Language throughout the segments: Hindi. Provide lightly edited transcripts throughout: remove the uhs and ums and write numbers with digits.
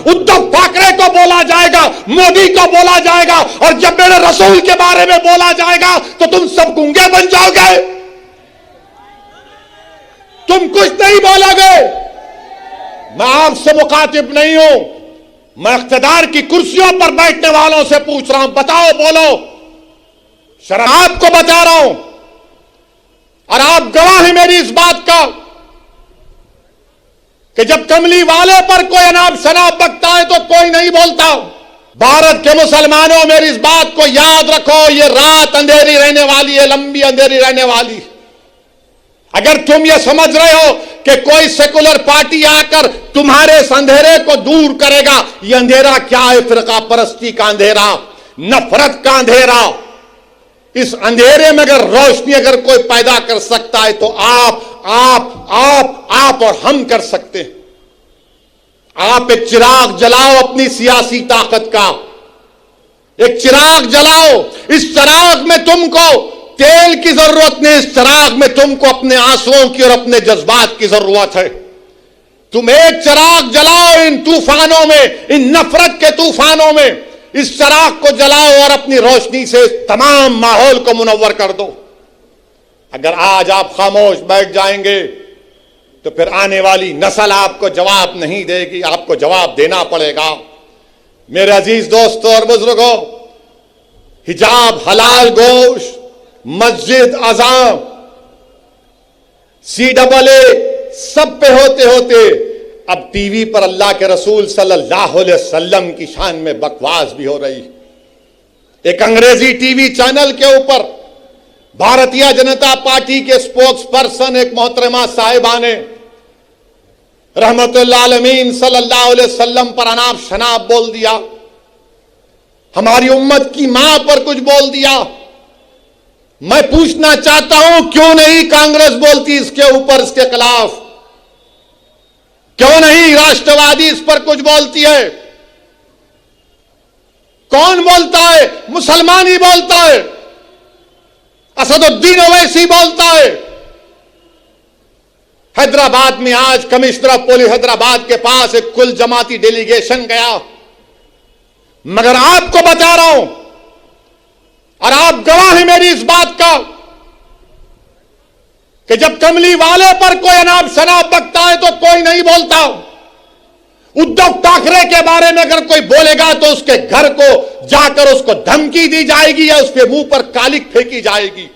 उद्धव ठाकरे को बोला जाएगा, मोदी को बोला जाएगा, और जब मेरे रसूल के बारे में बोला जाएगा तो तुम सब गूंगे बन जाओगे, तुम कुछ नहीं बोलोगे। मैं आपसे मुखातिब नहीं हूं, मैं इख्तिदार की कुर्सियों पर बैठने वालों से पूछ रहा हूं, बताओ, बोलो। शर्म आपको बता रहा हूं, और आप गवाह हैं मेरी इस बात का कि जब कमली वाले पर कोई अनाप शनाप बकता है तो कोई नहीं बोलता। भारत के मुसलमानों, मेरी इस बात को याद रखो, ये रात अंधेरी रहने वाली है, लंबी अंधेरी रहने वाली है। अगर तुम ये समझ रहे हो कि कोई सेकुलर पार्टी आकर तुम्हारे इस अंधेरे को दूर करेगा, ये अंधेरा क्या है? फिरका परस्ती का अंधेरा, नफरत का अंधेरा। इस अंधेरे में अगर रोशनी अगर कोई पैदा कर सकता है तो आप और हम कर सकते हैं। आप एक चिराग जलाओ अपनी सियासी ताकत का, एक चिराग जलाओ। इस चिराग में तुमको तेल की जरूरत नहीं, इस चिराग में तुमको अपने आंसुओं की और अपने जज्बात की जरूरत है। तुम एक चिराग जलाओ इन तूफानों में, इन नफरत के तूफानों में। इस चिराग को जलाओ और अपनी रोशनी से तमाम माहौल को मुनव्वर कर दो। अगर आज आप खामोश बैठ जाएंगे तो फिर आने वाली नस्ल आपको जवाब नहीं देगी, आपको जवाब देना पड़ेगा। मेरे अजीज दोस्तों और बुजुर्गों, हिजाब, हलाल गोश्त, मस्जिद, अज़ान, CAA सब पे होते होते अब टीवी पर अल्लाह के रसूल सल्लल्लाहु अलैहि वसल्लम की शान में बकवास भी हो रही। एक अंग्रेजी टीवी चैनल के ऊपर भारतीय जनता पार्टी के स्पोक्स पर्सन एक मोहतरमा साहिबा ने रहमतुल्लाह अलमीन सल्लल्लाहु अलैहि वसल्लम पर अनाप शनाप बोल दिया, हमारी उम्मत की मां पर कुछ बोल दिया। मैं पूछना चाहता हूं, क्यों नहीं कांग्रेस बोलती इसके ऊपर, इसके खिलाफ? क्यों नहीं राष्ट्रवादी इस पर कुछ बोलती है? कौन बोलता है? मुसलमान ही बोलता है। असदुद्दीन ओवैसी बोलता है। हैदराबाद में आज कमिश्नर ऑफ पुलिस हैदराबाद के पास एक कुल जमाती डेलीगेशन गया। मगर आपको बता रहा हूं, और आप गवाह हैं मेरी इस बात का, कि जब कमली वाले पर कोई अनाप शनाप बकता है तो कोई नहीं बोलता। उद्धव ठाकरे के बारे में अगर कोई बोलेगा तो उसके घर को जाकर उसको धमकी दी जाएगी या उसके मुंह पर कालिक फेंकी जाएगी।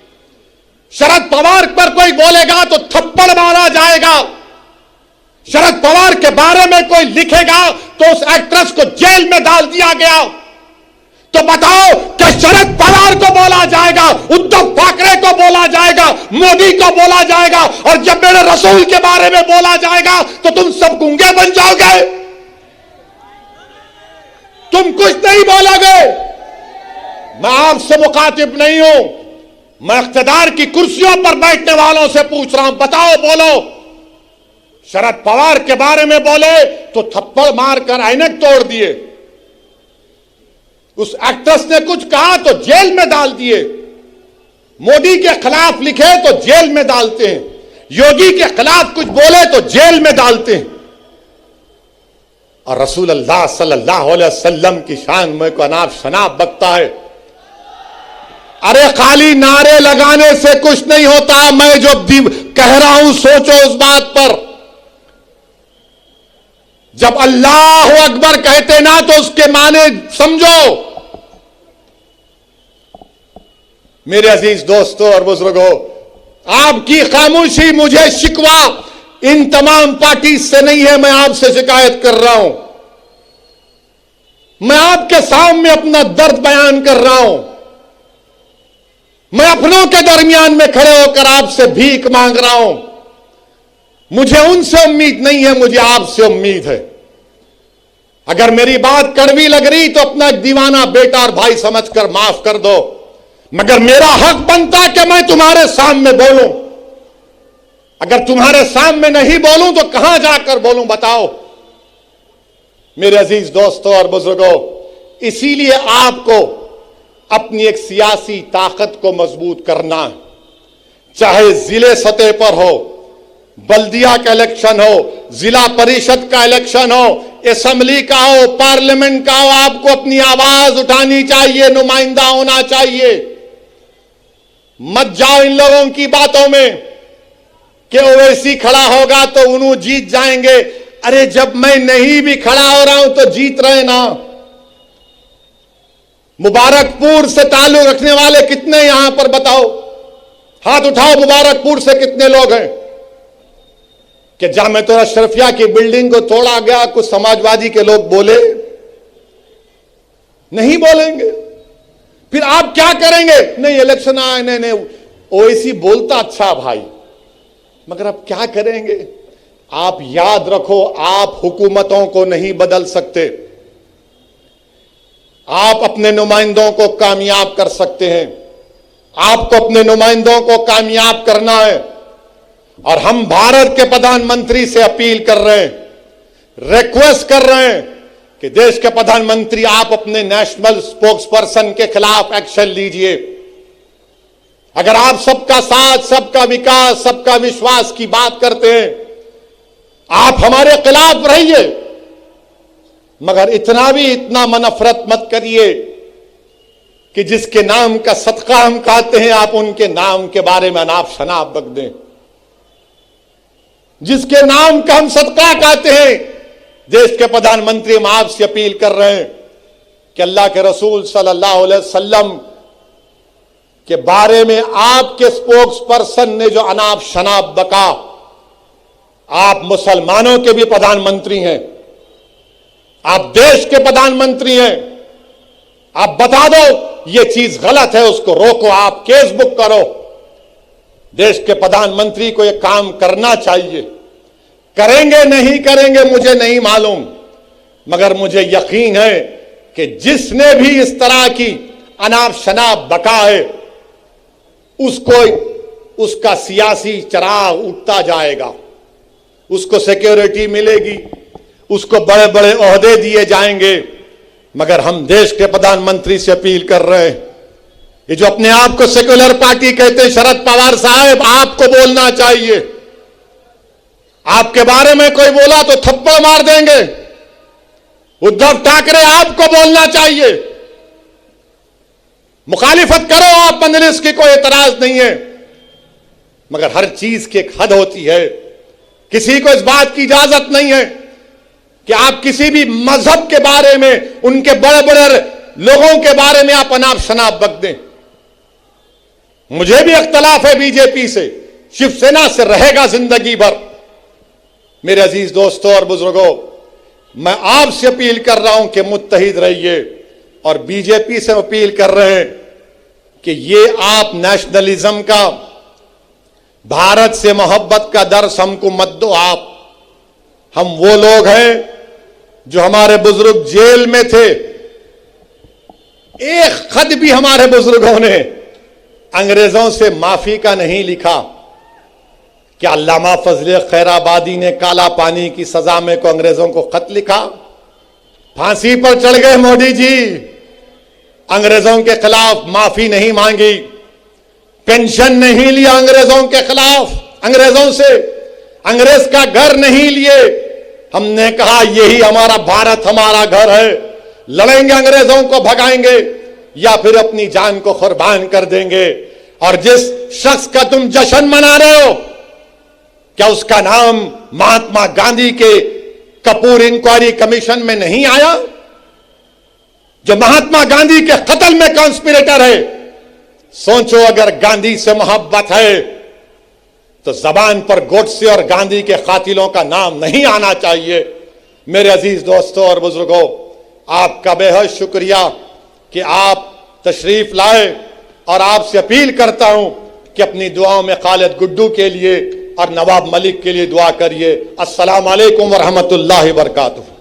शरद पवार पर कोई बोलेगा तो थप्पड़ मारा जाएगा। शरद पवार के बारे में कोई लिखेगा तो उस एक्ट्रेस को जेल में डाल दिया गया। तो बताओ कि शरद पवार को बोला जाएगा, उद्धव ठाकरे को बोला जाएगा, मोदी को बोला जाएगा, और जब मेरे रसूल के बारे में बोला जाएगा तो तुम सब गूंगे बन जाओगे, तुम कुछ नहीं बोलोगे। मैं आपसे मुखातिब नहीं हूं, मैं इख्तिदार की कुर्सियों पर बैठने वालों से पूछ रहा हूं, बताओ, बोलो। शरद पवार के बारे में बोले तो थप्पड़ मारकर ऐनक तोड़ दिए। उस एक्ट्रेस ने कुछ कहा तो जेल में डाल दिए। मोदी के खिलाफ लिखे तो जेल में डालते हैं, योगी के खिलाफ कुछ बोले तो जेल में डालते हैं। और रसूल अल्लाह सल्लल्लाहु अलैहि वसल्लम की शान में को अनाप शनाप बकता है। अरे खाली नारे लगाने से कुछ नहीं होता। मैं जो कह रहा हूं सोचो उस बात पर। जब अल्लाह अकबर कहते ना तो उसके माने समझो। मेरे अजीज दोस्तों और बुजुर्गों, आपकी खामोशी मुझे शिकवा इन तमाम पार्टी से नहीं है, मैं आपसे शिकायत कर रहा हूं। मैं आपके सामने अपना दर्द बयान कर रहा हूं। मैं अपनों के दरमियान में खड़े होकर आपसे भीख मांग रहा हूं। मुझे उनसे उम्मीद नहीं है, मुझे आपसे उम्मीद है। अगर मेरी बात कड़वी लग रही तो अपना एक दीवाना बेटा और भाई समझकर माफ कर दो, मगर मेरा हक बनता है कि मैं तुम्हारे सामने बोलूं। अगर तुम्हारे सामने नहीं बोलूं तो कहां जाकर बोलूं, बताओ। मेरे अजीज दोस्तों और बुजुर्गों, इसीलिए आपको अपनी एक सियासी ताकत को मजबूत करना, चाहे जिले सतह पर हो, बल्दिया का इलेक्शन हो, जिला परिषद का इलेक्शन हो, असेंबली का हो, पार्लियामेंट का हो, आपको अपनी आवाज उठानी चाहिए, नुमाइंदा होना चाहिए। मत जाओ इन लोगों की बातों में कि ओवैसी खड़ा होगा तो उन्होंने जीत जाएंगे। अरे जब मैं नहीं भी खड़ा हो रहा हूं तो जीत रहे ना। मुबारकपुर से ताल्लुक रखने वाले कितने यहां पर बताओ, हाथ उठाओ, मुबारकपुर से कितने लोग हैं कि जामिया अशरफिया की बिल्डिंग को तोड़ा गया, कुछ समाजवादी के लोग बोले? नहीं बोलेंगे। फिर आप क्या करेंगे? नहीं इलेक्शन आए, नहीं ओवैसी बोलता अच्छा भाई, मगर आप क्या करेंगे? आप याद रखो, आप हुकूमतों को नहीं बदल सकते, आप अपने नुमाइंदों को कामयाब कर सकते हैं। आपको अपने नुमाइंदों को कामयाब करना है। और हम भारत के प्रधानमंत्री से अपील कर रहे हैं, रिक्वेस्ट कर रहे हैं कि देश के प्रधानमंत्री आप अपने नेशनल स्पोक्सपर्सन के खिलाफ एक्शन लीजिए। अगर आप सबका साथ, सबका विकास, सबका विश्वास की बात करते हैं, आप हमारे खिलाफ रहिए, मगर इतना नफरत मत करिए कि जिसके नाम का सदका हम खाते हैं आप उनके नाम के बारे में अनाप शनाप बक दें। जिसके नाम का हम सदका खाते हैं, देश के प्रधानमंत्री हम आपसे अपील कर रहे हैं कि अल्लाह के रसूल सल्लल्लाहु अलैहि वसल्लम के बारे में आपके स्पोक्स पर्सन ने जो अनाप शनाप बका, आप मुसलमानों के भी प्रधानमंत्री हैं, आप देश के प्रधानमंत्री हैं, आप बता दो ये चीज गलत है, उसको रोको, आप केस बुक करो। देश के प्रधानमंत्री को यह काम करना चाहिए। करेंगे नहीं करेंगे मुझे नहीं मालूम, मगर मुझे यकीन है कि जिसने भी इस तरह की अनाप शनाप बका है उसको उसका सियासी चराग उठता जाएगा, उसको सिक्योरिटी मिलेगी, उसको बड़े बड़े ओहदे दिए जाएंगे। मगर हम देश के प्रधानमंत्री से अपील कर रहे हैं, ये जो अपने आप को सेक्युलर पार्टी कहते हैं, शरद पवार साहब आपको बोलना चाहिए। आपके बारे में कोई बोला तो थप्पड़ मार देंगे। उद्धव ठाकरे आपको बोलना चाहिए, मुखालिफत करो आप, मंजलिस की कोई एतराज नहीं है, मगर हर चीज की एक हद होती है। किसी को इस बात की इजाजत नहीं है कि आप किसी भी मजहब के बारे में, उनके बड़े बड़े लोगों के बारे में आप अनाप शनाप बक दें। मुझे भी इख्तलाफ है बीजेपी से, शिवसेना से रहेगा जिंदगी भर। मेरे अजीज दोस्तों और बुजुर्गों, मैं आपसे अपील कर रहा हूं कि मुत्तहिद रहिए, और बीजेपी से अपील कर रहे हैं कि ये आप नेशनलिज्म का, भारत से मोहब्बत का दर्स हमको मत दो। आप, हम वो लोग हैं जो हमारे बुजुर्ग जेल में थे, एक खत भी हमारे बुजुर्गों ने अंग्रेजों से माफी का नहीं लिखा। क्या अल्लामा फजल खैराबादी ने काला पानी की सजा में को अंग्रेजों को खत लिखा? फांसी पर चढ़ गए मोदी जी, अंग्रेजों के खिलाफ माफी नहीं मांगी, पेंशन नहीं लिया अंग्रेजों के खिलाफ, अंग्रेजों से अंग्रेज का घर नहीं लिए। हमने कहा यही हमारा भारत, हमारा घर है, लड़ेंगे, अंग्रेजों को भगाएंगे या फिर अपनी जान को कुर्बान कर देंगे। और जिस शख्स का तुम जश्न मना रहे हो, क्या उसका नाम महात्मा गांधी के कपूर इंक्वायरी कमीशन में नहीं आया? जो महात्मा गांधी के कत्ल में कॉन्स्पिरेटर है। सोचो, अगर गांधी से मोहब्बत है तो जबान पर गोडसे और गांधी के कातिलों का नाम नहीं आना चाहिए। मेरे अजीज दोस्तों और बुजुर्गों, आपका बेहद शुक्रिया कि आप तशरीफ लाए, और आपसे अपील करता हूं कि अपनी दुआओं में खालिद गुड्डू के लिए और नवाब मलिक के लिए दुआ करिए। अस्सलाम वालेकुम व रहमतुल्लाहि व बरकातुहू।